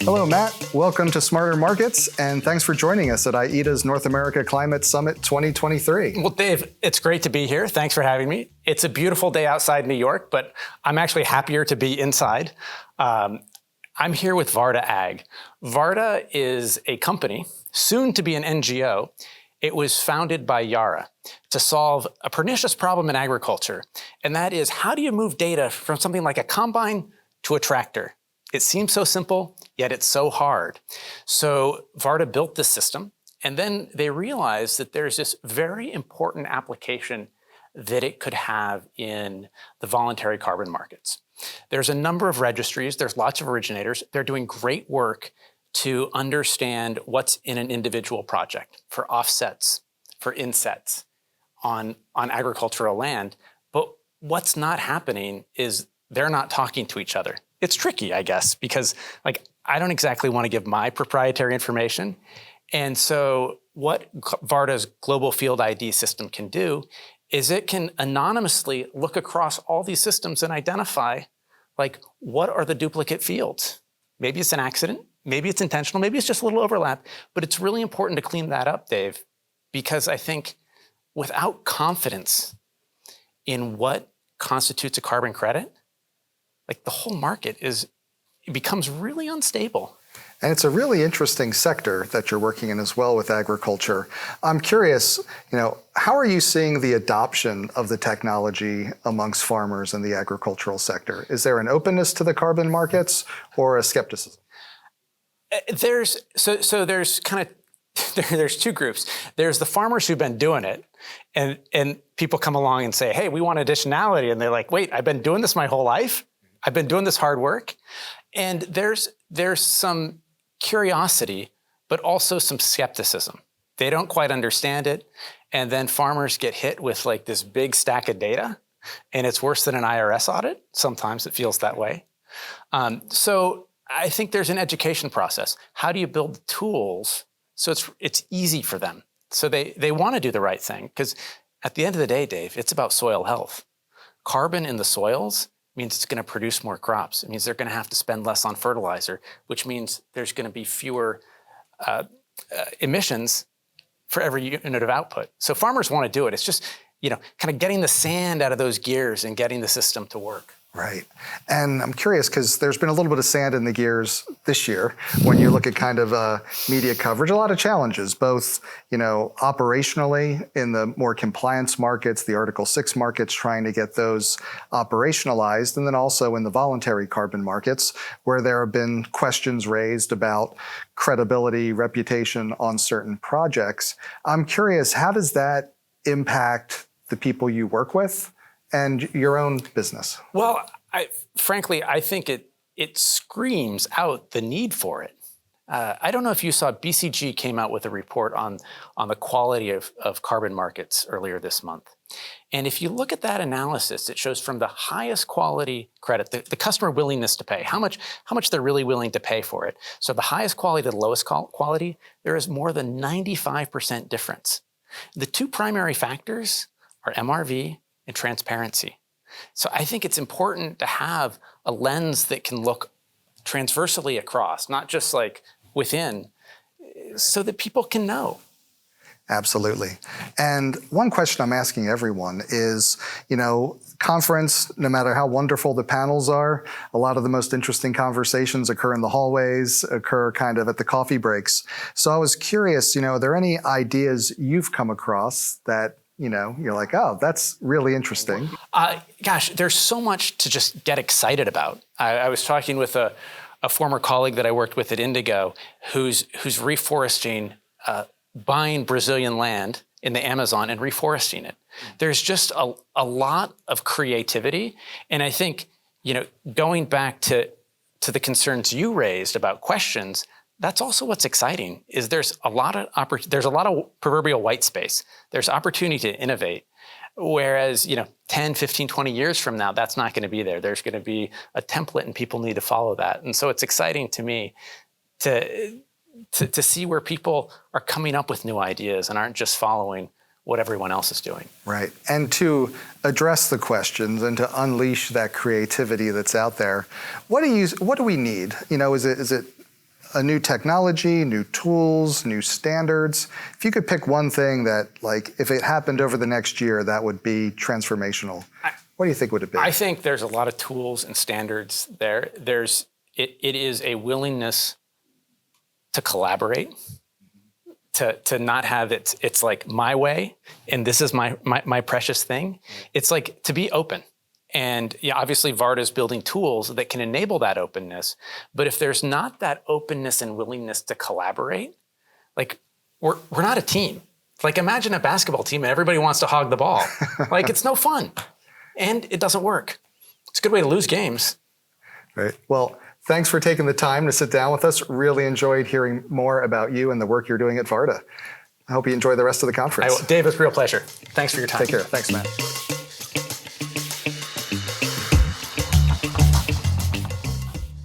Hello, Matt. Welcome to Smarter Markets, and thanks for joining us at IETA's North America Climate Summit 2023. Well, Dave, it's great to be here. Thanks for having me. It's a beautiful day outside New York, but I'm actually happier to be inside. I'm here with Varda Ag. Varda is a company, soon to be an NGO. It was founded by Yara to solve a pernicious problem in agriculture, and that is, how do you move data from something like a combine to a tractor? It seems so simple, yet it's so hard. So Varda built this system, and then they realized that there's this very important application that it could have in the voluntary carbon markets. There's a number of registries, there's lots of originators. They're doing great work to understand what's in an individual project for offsets, for insets on agricultural land. But what's not happening is they're not talking to each other. It's tricky, I guess, because I don't exactly want to give my proprietary information. And so what Varda's Global Field ID system can do is it can anonymously look across all these systems and identify, what are the duplicate fields? Maybe it's an accident, maybe it's intentional, maybe it's just a little overlap, but it's really important to clean that up, Dave, because I think without confidence in what constitutes a carbon credit, the whole market becomes really unstable. And it's a really interesting sector that you're working in as well with agriculture. I'm curious, how are you seeing the adoption of the technology amongst farmers in the agricultural sector? Is there an openness to the carbon markets or a skepticism? There's two groups. There's the farmers who've been doing it, and people come along and say, hey, we want additionality. And they're like, wait, I've been doing this my whole life? I've been doing this hard work. And there's some curiosity, but also some skepticism. They don't quite understand it. And then farmers get hit with this big stack of data, and it's worse than an IRS audit. Sometimes it feels that way. So I think there's an education process. How do you build the tools so it's easy for them? So they want to do the right thing, because at the end of the day, Dave, it's about soil health. Carbon in the soils means it's going to produce more crops. It means they're going to have to spend less on fertilizer, which means there's going to be fewer emissions for every unit of output. So farmers want to do it. It's just, kind of getting the sand out of those gears and getting the system to work. Right. And I'm curious, because there's been a little bit of sand in the gears this year when you look at kind of media coverage, a lot of challenges, both, operationally in the more compliance markets, the Article 6 markets, trying to get those operationalized, and then also in the voluntary carbon markets, where there have been questions raised about credibility, reputation on certain projects. I'm curious, how does that impact the people you work with and your own business? Well, frankly, I think it screams out the need for it. I don't know if you saw, BCG came out with a report on the quality of carbon markets earlier this month. And if you look at that analysis, it shows from the highest quality credit, the customer willingness to pay, how much they're really willing to pay for it. So the highest quality to the lowest quality, there is more than 95% difference. The two primary factors are MRV and transparency. So I think it's important to have a lens that can look transversally across, not just within, so that people can know. Absolutely. And one question I'm asking everyone is, conference, no matter how wonderful the panels are, a lot of the most interesting conversations occur in the hallways, occur kind of at the coffee breaks. So I was curious, are there any ideas you've come across that you're like, oh, that's really interesting? Gosh, there's so much to just get excited about. I was talking with a former colleague that I worked with at Indigo, who's reforesting, buying Brazilian land in the Amazon and reforesting it. There's just a lot of creativity. And I think, going back to the concerns you raised about questions, that's also what's exciting, is there's a lot of proverbial white space. There's opportunity to innovate. Whereas, 10, 15, 20 years from now, that's not going to be there. There's going to be a template and people need to follow that. And so it's exciting to me to see where people are coming up with new ideas and aren't just following what everyone else is doing. Right. And to address the questions and to unleash that creativity that's out there, what do we need? Is it a new technology, new tools, new standards? If you could pick one thing that, like, if it happened over the next year, that would be transformational, what do you think would it be? I think there's a lot of tools and standards there. It is a willingness to collaborate, to not have it's like my way and this is my precious thing. It's like to be open. And yeah, obviously Varda's building tools that can enable that openness. But if there's not that openness and willingness to collaborate, like we're not a team. Like imagine a basketball team and everybody wants to hog the ball. Like it's no fun and it doesn't work. It's a good way to lose games. Right. Well, thanks for taking the time to sit down with us. Really enjoyed hearing more about you and the work you're doing at Varda. I hope you enjoy the rest of the conference. Dave, it's a real pleasure. Thanks for your time. Take care. Thanks, Matt.